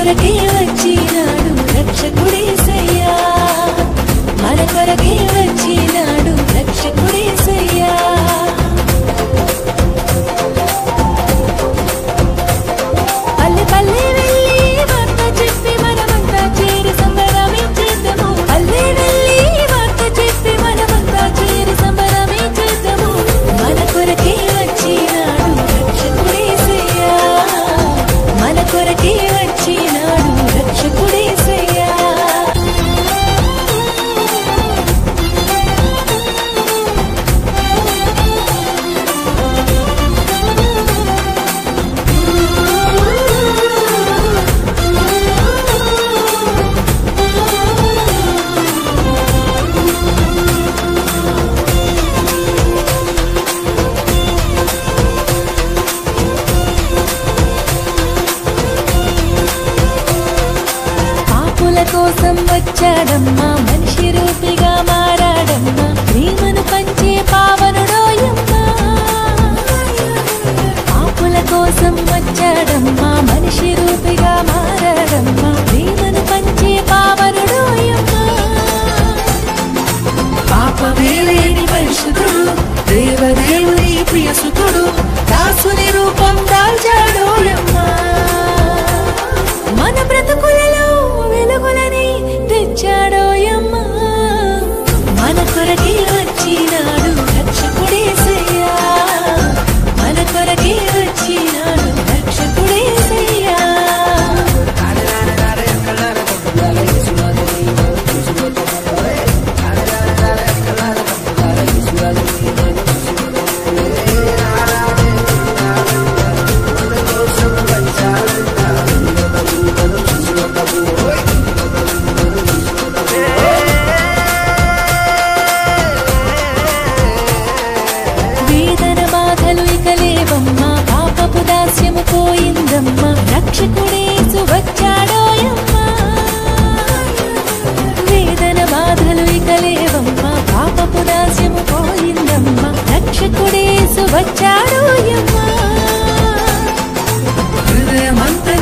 కొరకే వచ్చినాడు రక్షకుడేసయ్యా, మన కొరకే వచ్చినాడు రక్షకుడేసయ్యా. పల్లె పల్లె వెళ్ళి వార్త చెప్పి మనమంతా చేరి సంబరమించేద్దాము. పల్లె వెళ్ళి వార్త చెప్పి మనమంతా చేరి సంబరమించేద్దాము. మన కొరకే వచ్చినాడు రక్షకుడేసయ్యా, మన కొరకే వచ్చినాడు రక్షకుడేసయ్యా. పాపుల కోసం వచ్చాడమ్మా, మనిషి రూపిగా మారాడమ్మా, ప్రేమను పంచే పావనుడోయమ్మా. పాపుల కోసం వచ్చాడమ్మా, మనిషి రూపిగా మారాడమ్మా, ప్రేమను పంచే పావనుడోయమ్మా. పాపమే లేని పరిశుద్ధుడు, దేవదేవుని ప్రియసుతుడు, దాసుని రూపం దాల్చాడోయమ్మా. మన బ్రతుకులలో వెలుగులని తెచ్చాడోయమ్మా, మన కొరకే వచ్చినాడు రక్షకుడేసయ్యా, మన కొరకే వచ్చినాడు రక్షకుడేసయ్యా. వేదన బాధలు ఇక లేవమ్మా, పాపపు దాస్యము పోయిందమ్మా, రక్షకుడేసు వచ్చాడోయమ్మా. వేదన బాధలు ఇక లేవమ్మా, పాపపు దాస్యము పోయిందమ్మా, రక్షకుడేసు వచ్చాడోయమ్మా. హృదయమంతా